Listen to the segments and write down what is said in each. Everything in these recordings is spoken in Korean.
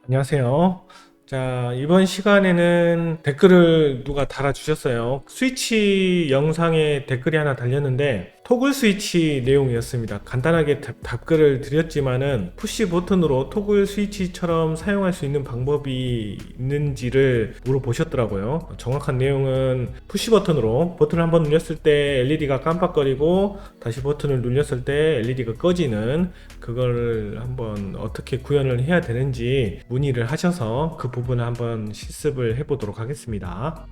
안녕하세요. 자, 이번 시간에는 댓글을 누가 달아주셨어요. 스위치 영상에 댓글이 하나 달렸는데 토글 스위치 내용이었습니다. 간단하게 답글을 드렸지만은 푸시 버튼으로 토글 스위치처럼 사용할 수 있는 방법이 있는지를 물어보셨더라고요. 정확한 내용은 푸시 버튼으로 버튼을 한번 눌렸을 때 LED가 깜빡거리고 다시 버튼을 눌렸을 때 LED가 꺼지는 그걸 한번 어떻게 구현을 해야 되는지 문의를 하셔서 그 부분을 한번 실습을 해보도록 하겠습니다.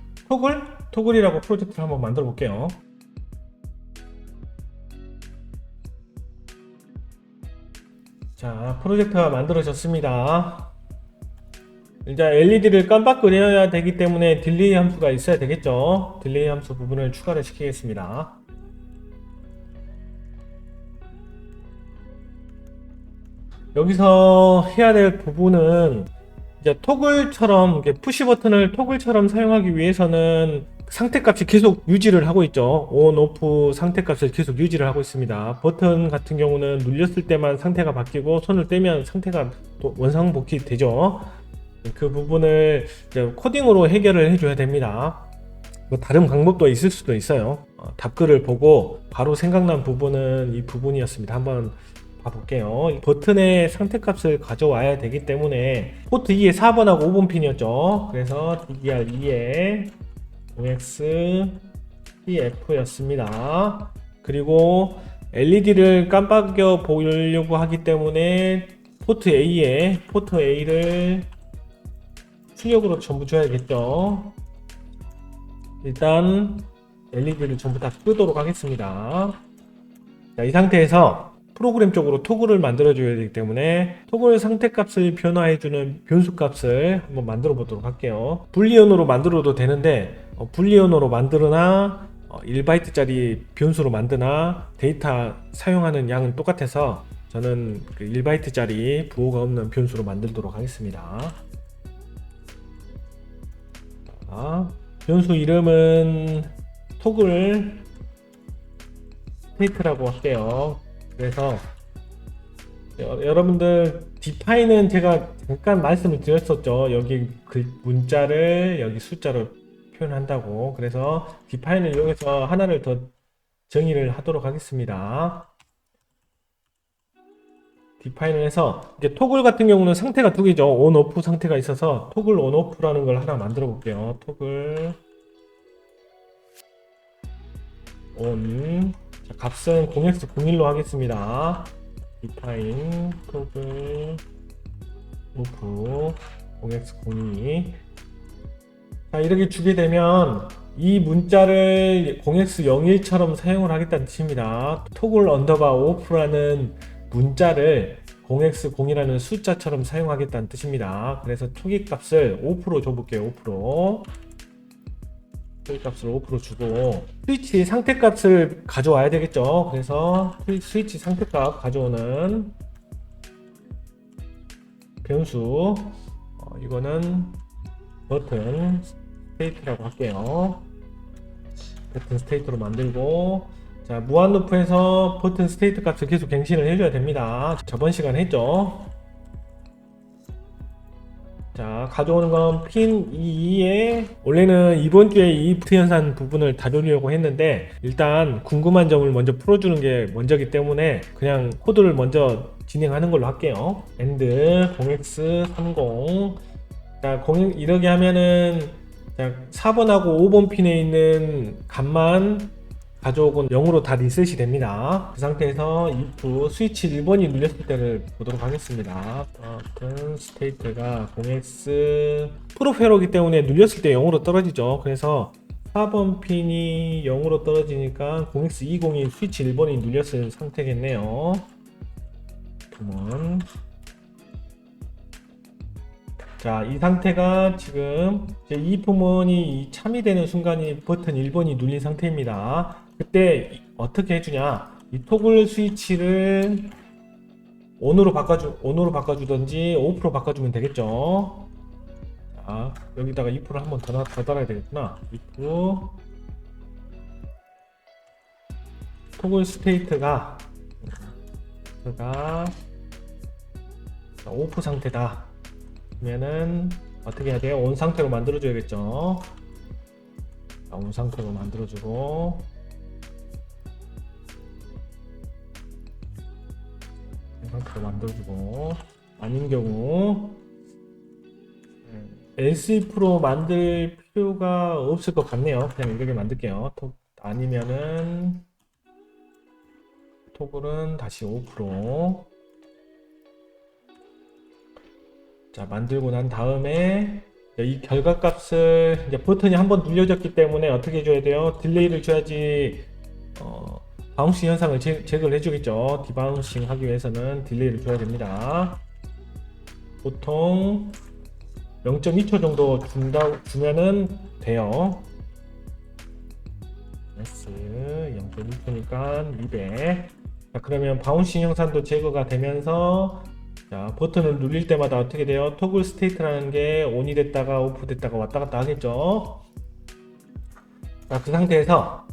토글이라고 프로젝트를 한번 만들어 볼게요. 자, 프로젝트가 만들어졌습니다. 이제 LED를 깜빡거려야 되기 때문에 딜레이 함수가 있어야 되겠죠. 딜레이 함수 부분을 추가를 시키겠습니다. 여기서 해야 될 부분은 이제 토글처럼 푸시 버튼을 토글처럼 사용하기 위해서는 상태값이 계속 유지를 하고 있죠. 온, 오프 상태값을 계속 유지를 하고 있습니다. 버튼 같은 경우는 눌렸을 때만 상태가 바뀌고 손을 떼면 상태가 또 원상복귀 되죠. 그 부분을 이제 코딩으로 해결을 해줘야 됩니다. 뭐 다른 방법도 있을 수도 있어요. 답글을 보고 바로 생각난 부분은 이 부분이었습니다. 한번 봐볼게요. 버튼의 상태값을 가져와야 되기 때문에 포트 2에 4번하고 5번 핀이었죠. 그래서 DDR2에 0X TF 였습니다. 그리고 LED를 깜빡여 보려고 하기 때문에 포트 A를 출력으로 전부 줘야겠죠. 일단 LED를 전부 다 끄도록 하겠습니다. 자, 이 상태에서 프로그램 쪽으로 토글을 만들어 줘야 되기 때문에 토글 상태값을 변화해주는 변수값을 한번 만들어 보도록 할게요. 불리언으로 만들어도 되는데 불리언으로 만들거나 1바이트짜리 변수로 만드나 데이터 사용하는 양은 똑같아서 저는 그 1바이트짜리 부호가 없는 변수로 만들도록 하겠습니다. 자, 변수 이름은 토글 스테이트라고 할게요. 그래서 여러분들 디파인은 제가 잠깐 말씀을 드렸었죠. 여기 그 문자를 여기 숫자로 표현한다고. 그래서 디파인을 이용해서 하나를 더 정의를 하도록 하겠습니다. 디파인을 해서 이제 토글 같은 경우는 상태가 두 개죠. 온, 오프 상태가 있어서 토글 온, 오프라는 걸 하나 만들어 볼게요. 토글 온. 자, 값은 0x01로 하겠습니다. define 토글 오프 0x02. 자, 이렇게 주게 되면 이 문자를 0x01처럼 사용을 하겠다는 뜻입니다. 토글 언더바 오프라는 문자를 0x0이라는 숫자처럼 사용하겠다는 뜻입니다. 그래서 초기 값을 5% 줘볼게요. 5%. 값을 5% 주고 스위치 상태값을 가져와야 되겠죠. 그래서 스위치 상태값 가져오는 변수 이거는 버튼 스테이트라고 할게요. 버튼 스테이트로 만들고, 자, 무한 루프에서 버튼 스테이트 값을 계속 갱신을 해줘야 됩니다. 저번 시간에 했죠. 자, 가져오는 건 핀 22에 원래는 이번 주에 이 부연산 부분을 다루려고 했는데 일단 궁금한 점을 먼저 풀어주는 게 먼저기 때문에 그냥 코드를 먼저 진행하는 걸로 할게요. AND 0x30. 자, 이렇게 하면은 자, 4번하고 5번 핀에 있는 값만 가져오고 0으로 다 리셋이 됩니다. 그 상태에서 if 스위치 1번이 눌렸을 때를 보도록 하겠습니다. 버튼 스테이트가 0x 프로페러이기 때문에 눌렸을 때 0으로 떨어지죠. 그래서 4번 핀이 0으로 떨어지니까 0x20이 스위치 1번이 눌렸을 상태겠네요. 자, 이 상태가 지금 이 부분이 참이 되는 순간이 버튼 1번이 눌린 상태입니다. 그때 어떻게 해주냐? 이 토글 스위치를 ON으로 바꿔주든지 OFF로 바꿔주면 되겠죠. 자, 여기다가 if를 한번 더 달아야 되겠구나. if 토글 스테이트가 오프 상태다. 그러면은 어떻게 해야 돼요? 온 상태로 만들어 줘야겠죠. 온 상태로 만들어 주고, 온 상태로 만들어 주고, 아닌 경우 LC 프로 만들 필요가 없을 것 같네요. 그냥 이렇게 만들게요. 아니면은 토글은 다시 5%. 자, 만들고 난 다음에 이 결과값을 이제 버튼이 한번 눌려졌기 때문에 어떻게 해줘야 돼요? 딜레이를 줘야지 바운싱 현상을 제거를 해주겠죠. 디바운싱 하기 위해서는 딜레이를 줘야 됩니다. 보통 0.2초 정도 주면은 돼요. S 0.2초니까 200. 자, 그러면 바운싱 형상도 제거가 되면서, 자, 버튼을 눌릴 때마다 어떻게 돼요? 토글 스테이트라는 게 ON이 됐다가 오프 됐다가 왔다 갔다 하겠죠. 자, 그 상태에서,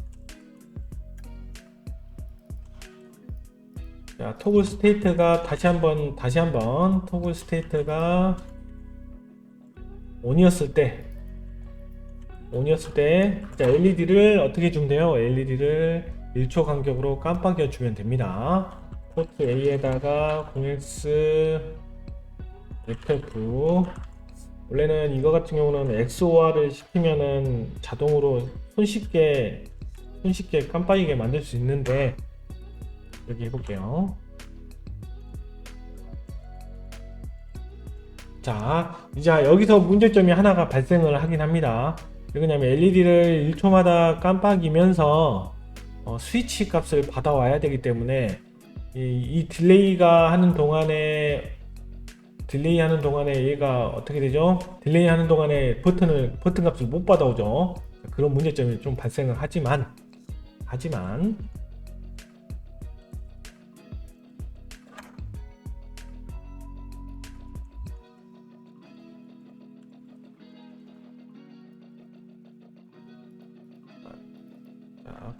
자, 토글 스테이트가 다시 한번 토글 스테이트가 ON이었을 때, 자, LED를 어떻게 주면 돼요? LED를 1초 간격으로 깜빡여 주면 됩니다. 포트 A에다가 0x FF. 원래는 이거 같은 경우는 XOR을 시키면은 자동으로 손쉽게 깜빡이게 만들 수 있는데, 여기 해볼게요. 자, 이제 여기서 문제점이 하나가 발생을 하긴 합니다. 왜냐면 LED를 1초마다 깜빡이면서 스위치 값을 받아와야 되기 때문에 이 딜레이 하는 동안에 얘가 어떻게 되죠? 딜레이 하는 동안에 버튼 값을 못 받아오죠. 그런 문제점이 좀 발생을 하지만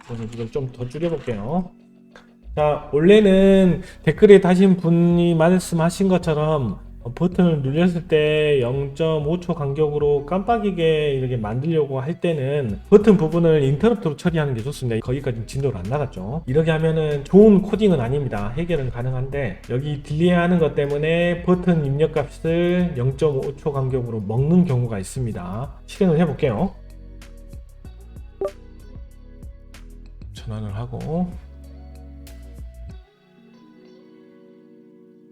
저는 이걸 좀 더 줄여볼게요. 자, 원래는 댓글에 다신 분이 말씀하신 것처럼 버튼을 눌렸을 때 0.5초 간격으로 깜빡이게 이렇게 만들려고 할 때는 버튼 부분을 인터럽트로 처리하는 게 좋습니다. 거기까지 진도를 안 나갔죠. 이렇게 하면은 좋은 코딩은 아닙니다. 해결은 가능한데 여기 딜레이 하는 것 때문에 버튼 입력 값을 0.5초 간격으로 먹는 경우가 있습니다. 실행을 해볼게요. 전환을 하고,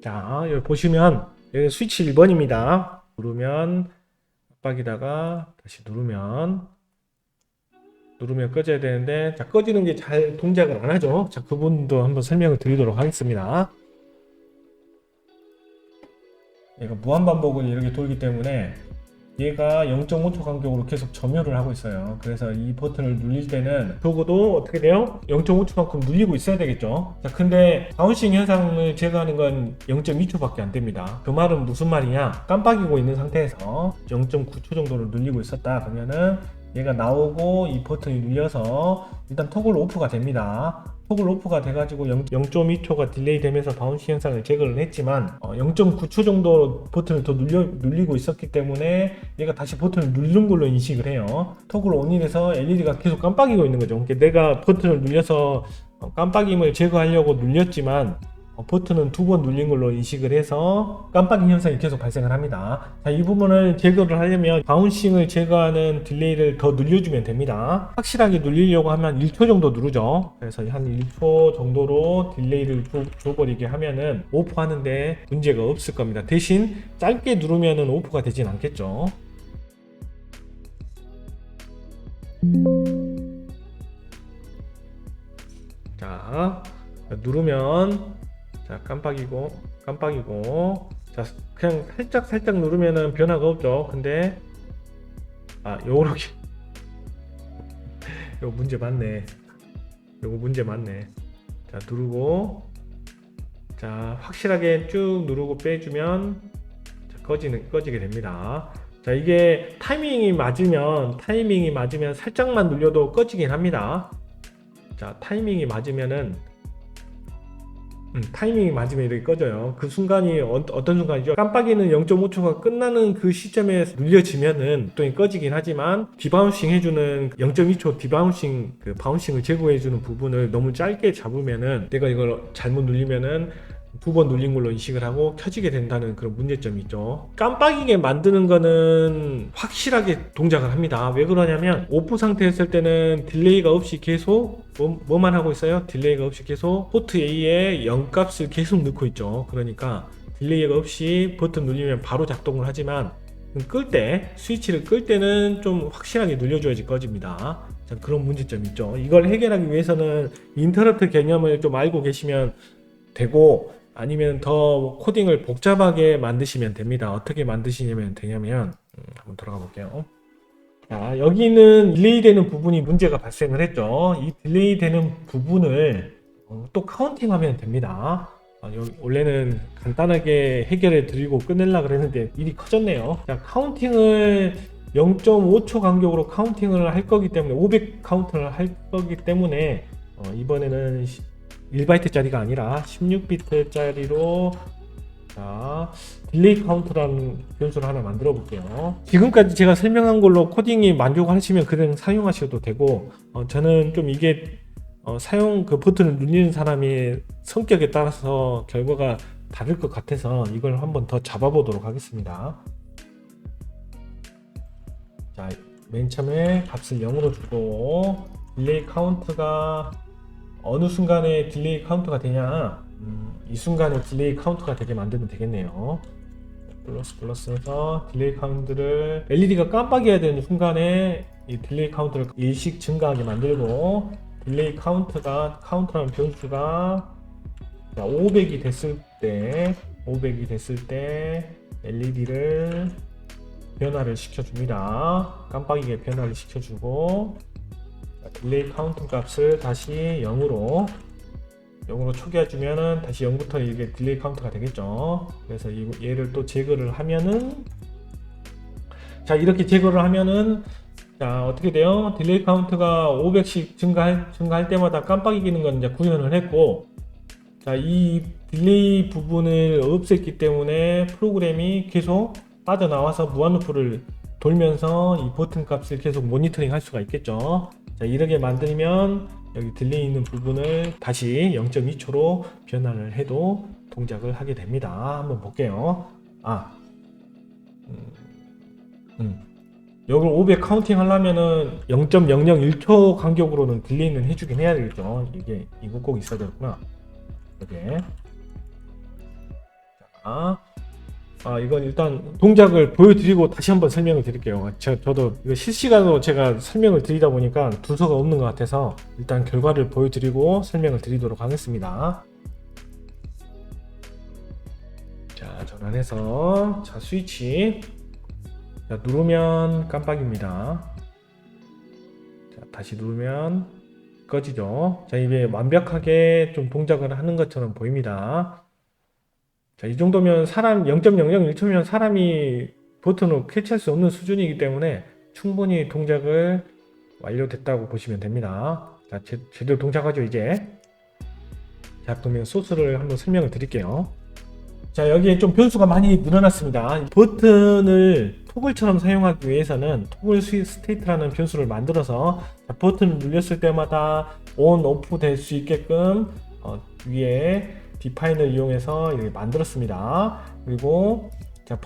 자, 여기 보시면 여기 스위치 1번입니다. 누르면 깜빡이다가 다시 누르면 꺼져야 되는데, 자, 꺼지는 게 잘 동작을 안 하죠. 자, 그 부분도 한번 설명을 드리도록 하겠습니다. 얘가 무한반복을 이렇게 돌기 때문에 얘가 0.5초 간격으로 계속 점유를 하고 있어요. 그래서 이 버튼을 눌릴 때는 적어도 어떻게 돼요? 0.5초만큼 눌리고 있어야 되겠죠. 자, 근데 바운싱 현상을 제거하는 건 0.2초밖에 안 됩니다. 그 말은 무슨 말이냐? 깜빡이고 있는 상태에서 0.9초 정도를 눌리고 있었다 그러면은 얘가 나오고 이 버튼이 눌려서 일단 토글 오프가 됩니다. 토글 오프가 돼가지고 0.2초가 딜레이 되면서 바운싱 현상을 제거를 했지만 0.9초 정도 버튼을 더 눌리고 있었기 때문에 얘가 다시 버튼을 누른 걸로 인식을 해요. 토글 온이 돼서 LED가 계속 깜빡이고 있는 거죠. 그러니까 내가 버튼을 눌려서 깜빡임을 제거하려고 눌렸지만 버튼은 2번 눌린 걸로 인식을 해서 깜빡이 현상이 계속 발생을 합니다. 자, 이 부분을 제거를 하려면 바운싱을 제거하는 딜레이를 더 눌려주면 됩니다. 확실하게 눌리려고 하면 1초 정도 누르죠. 그래서 한 1초 정도로 딜레이를 줘버리게 하면은 오프하는데 문제가 없을 겁니다. 대신 짧게 누르면은 오프가 되진 않겠죠. 자, 누르면, 자, 깜빡이고, 자, 그냥 살짝 누르면은 변화가 없죠. 근데, 요렇게. 요거 문제 맞네. 자, 누르고, 자, 확실하게 쭉 누르고 빼주면, 자, 꺼지게 됩니다. 자, 이게 타이밍이 맞으면 살짝만 눌려도 꺼지긴 합니다. 자, 타이밍이 맞으면은 타이밍이 맞으면 이렇게 꺼져요. 그 순간이 어떤 순간이죠? 깜빡이는 0.5초가 끝나는 그 시점에 눌려지면은 또 꺼지긴 하지만 디바운싱 해주는 0.2초 디바운싱 그 바운싱을 제거해주는 부분을 너무 짧게 잡으면은 내가 이걸 잘못 눌리면은 2번 눌린 걸로 인식을 하고 켜지게 된다는 그런 문제점이 있죠. 깜빡이게 만드는 거는 확실하게 동작을 합니다. 왜 그러냐면 오프 상태였을 때는 딜레이가 없이 계속 뭐만 하고 있어요? 딜레이가 없이 계속 포트 A에 0값을 계속 넣고 있죠. 그러니까 딜레이가 없이 버튼 눌리면 바로 작동을 하지만 끌 때, 스위치를 끌 때는 좀 확실하게 눌려줘야지 꺼집니다. 자, 그런 문제점이 있죠. 이걸 해결하기 위해서는 인터럽트 개념을 좀 알고 계시면 되고, 아니면 더 코딩을 복잡하게 만드시면 됩니다. 어떻게 만드시면 되냐면 한번 들어가 볼게요. 자, 여기는 딜레이 되는 부분이 문제가 발생을 했죠. 이 딜레이 되는 부분을 또 카운팅하면 됩니다. 원래는 간단하게 해결해 드리고 끝내려고 그랬는데 일이 커졌네요. 자, 카운팅을 0.5초 간격으로 카운팅을 할 거기 때문에 500 카운트를 할 거기 때문에 이번에는 1바이트짜리가 아니라 16비트짜리로 자 딜레이 카운트라는 변수를 하나 만들어 볼게요. 지금까지 제가 설명한 걸로 코딩이 만족하시면 그냥 사용하셔도 되고 저는 좀 이게 사용 그 버튼을 누르는 사람의 성격에 따라서 결과가 다를 것 같아서 이걸 한번 더 잡아보도록 하겠습니다. 자, 맨 처음에 값을 0으로 주고 딜레이 카운트가 어느 순간에 딜레이 카운트가 되냐, 이 순간에 딜레이 카운트가 되게 만들면 되겠네요. 플러스에서 딜레이 카운트를 LED가 깜빡여야 되는 순간에 이 딜레이 카운트를 일씩 증가하게 만들고 딜레이 카운트라는 변수가 500이 됐을 때 LED를 변화를 시켜줍니다. 깜빡이게 변화를 시켜주고 딜레이 카운트 값을 다시 0으로 초기화주면은 다시 0부터 이게 딜레이 카운트가 되겠죠. 그래서 얘를 또 제거를 하면은 자 이렇게 제거를 하면은 자 어떻게 돼요? 딜레이 카운트가 500씩 증가할 때마다 깜빡이 기는 건 이제 구현을 했고 자 이 딜레이 부분을 없앴기 때문에 프로그램이 계속 빠져나와서 무한루프를 돌면서 이 버튼 값을 계속 모니터링 할 수가 있겠죠. 자 이렇게 만들면 여기 딜레이 있는 부분을 다시 0.2초로 변환을 해도 동작을 하게 됩니다. 한번 볼게요. 여기를 500 카운팅 하려면은 0.001초 간격으로는 딜레이는 해주긴 해야 되겠죠. 이거 꼭 있어야 되구나. 이렇게. 자, 이건 일단 동작을 보여드리고 다시 한번 설명을 드릴게요. 저도 이거 실시간으로 제가 설명을 드리다 보니까 순서가 없는 것 같아서 일단 결과를 보여드리고 설명을 드리도록 하겠습니다. 자, 전환해서 자 스위치 자, 누르면 깜빡입니다. 자, 다시 누르면 꺼지죠. 자, 이게 완벽하게 좀 동작을 하는 것처럼 보입니다. 자, 이 정도면 0.001초면 사람이 버튼을 캐치할 수 없는 수준이기 때문에 충분히 동작을 완료됐다고 보시면 됩니다. 자, 제대로 동작하죠, 이제. 자, 그러면 소스를 한번 설명을 드릴게요. 자, 여기에 좀 변수가 많이 늘어났습니다. 버튼을 토글처럼 사용하기 위해서는 토글 스테이트라는 변수를 만들어서 버튼을 눌렸을 때마다 온, 오프 될 수 있게끔 위에 디파인을 이용해서 이렇게 만들었습니다. 그리고 자,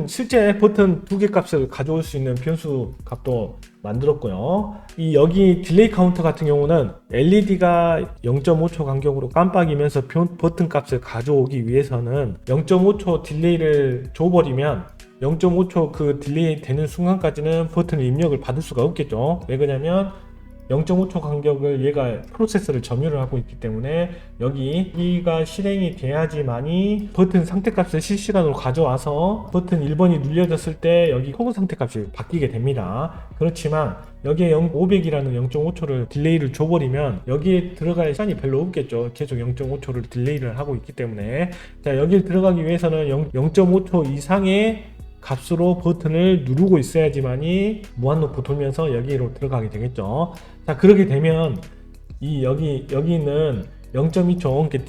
실제 버튼 2개 값을 가져올 수 있는 변수 값도 만들었고요. 여기 딜레이 카운터 같은 경우는 LED가 0.5초 간격으로 깜빡이면서 버튼 값을 가져오기 위해서는 0.5초 딜레이를 줘버리면 0.5초 그 딜레이 되는 순간까지는 버튼을 입력을 받을 수가 없겠죠. 왜 그러냐면 0.5초 간격을 얘가 프로세서를 점유를 하고 있기 때문에 여기가 실행이 돼야지만이 버튼 상태값을 실시간으로 가져와서 버튼 1번이 눌려졌을 때 여기 토글 상태값이 바뀌게 됩니다. 그렇지만 여기에 500이라는 0.5초를 딜레이를 줘버리면 여기에 들어갈 시간이 별로 없겠죠. 계속 0.5초를 딜레이를 하고 있기 때문에 자 여기에 들어가기 위해서는 0.5초 이상의 값으로 버튼을 누르고 있어야지만이 무한루프 돌면서 여기로 들어가게 되겠죠. 자 그렇게 되면 여기 있는 0.2초 이렇게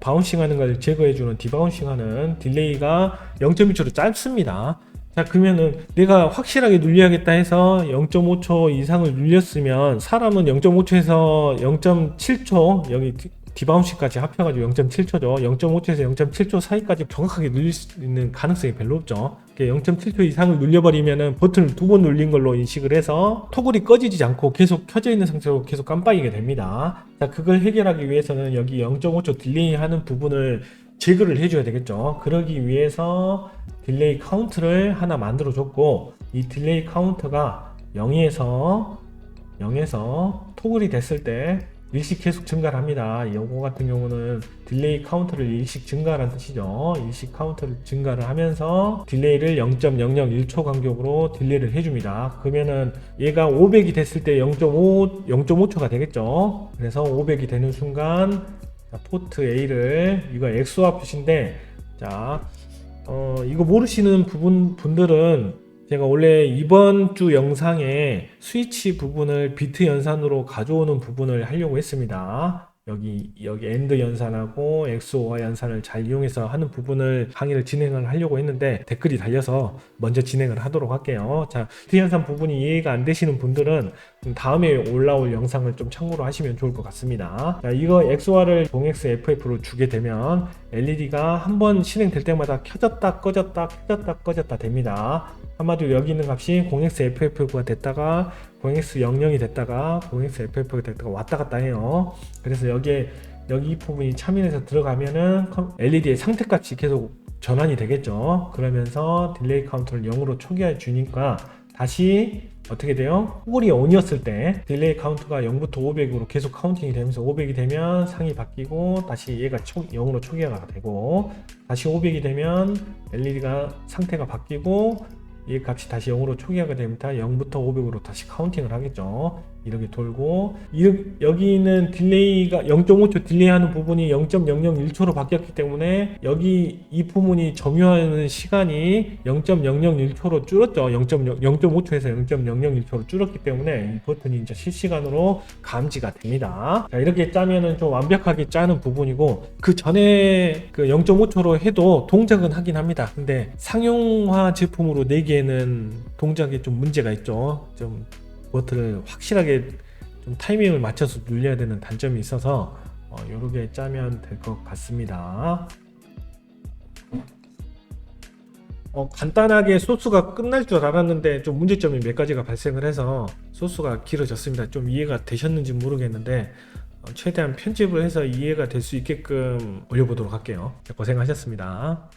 바운싱하는 걸 제거해주는 디바운싱하는 딜레이가 0.2초로 짧습니다. 자, 그러면은 내가 확실하게 눌려야겠다 해서 0.5초 이상을 눌렸으면, 사람은 0.5초에서 0.7초 여기 디바운싱까지 합해가지고 0.7초죠. 0.5초에서 0.7초 사이까지 정확하게 눌릴 수 있는 가능성이 별로 없죠. 0.7초 이상을 눌려버리면은 버튼을 2번 눌린 걸로 인식을 해서 토글이 꺼지지 않고 계속 켜져 있는 상태로 계속 깜빡이게 됩니다. 자, 그걸 해결하기 위해서는 여기 0.5초 딜레이 하는 부분을 제거를 해줘야 되겠죠. 그러기 위해서 딜레이 카운트를 하나 만들어 줬고, 이 딜레이 카운트가 0에서 토글이 됐을 때 일씩 계속 증가를 합니다. 요거 같은 경우는 딜레이 카운트를 일씩 증가하는 뜻이죠. 일씩 카운트를 증가를 하면서 딜레이를 0.001초 간격으로 딜레이를 해줍니다. 그러면은 얘가 500이 됐을 때 0.5초가 되겠죠. 그래서 500이 되는 순간, 자, 포트 A를, 이거 XOR 표시인데, 자, 이거 모르시는 분들은 제가 원래 이번 주 영상에 스위치 부분을 비트 연산으로 가져오는 부분을 하려고 했습니다. 여기 AND 연산하고 XOR 연산을 잘 이용해서 하는 부분을 강의를 진행을 하려고 했는데 댓글이 달려서 먼저 진행을 하도록 할게요. 자, 비트 연산 부분이 이해가 안 되시는 분들은 다음에 올라올 영상을 좀 참고로 하시면 좋을 것 같습니다. 자, 이거 XOR을 0xFF로 주게 되면 LED가 한번 실행될 때마다 켜졌다 꺼졌다 됩니다. 한마디로 여기 있는 값이 0xFF가 됐다가 0x00이 됐다가 0xFF가 됐다가 왔다 갔다 해요. 그래서 여기 이 부분이 참여해서 들어가면은 LED의 상태값이 계속 전환이 되겠죠. 그러면서 딜레이 카운트를 0으로 초기화해 주니까 다시 어떻게 돼요? 토글이 ON이었을 때 딜레이 카운트가 0부터 500으로 계속 카운팅이 되면서 500이 되면 상이 바뀌고 다시 얘가 0으로 초기화가 되고, 다시 500이 되면 LED가 상태가 바뀌고 이 값이 다시 0으로 초기화가 됩니다. 0부터 500으로 다시 카운팅을 하겠죠. 이렇게 돌고, 여기 있는 딜레이가 0.5초 딜레이 하는 부분이 0.001초로 바뀌었기 때문에 여기 이 부분이 점유하는 시간이 0.001초로 줄었죠. 0.5초에서 0.001초로 줄었기 때문에 이 버튼이 이제 실시간으로 감지가 됩니다. 자, 이렇게 짜면은 좀 완벽하게 짜는 부분이고, 그 전에 그 0.5초로 해도 동작은 하긴 합니다. 근데 상용화 제품으로 내기에는 동작이 좀 문제가 있죠. 좀 버튼을 확실하게 좀 타이밍을 맞춰서 눌려야 되는 단점이 있어서 요렇게 짜면 될 것 같습니다. 간단하게 소스가 끝날 줄 알았는데 좀 문제점이 몇 가지가 발생을 해서 소스가 길어졌습니다. 좀 이해가 되셨는지 모르겠는데 최대한 편집을 해서 이해가 될 수 있게끔 올려보도록 할게요. 고생하셨습니다.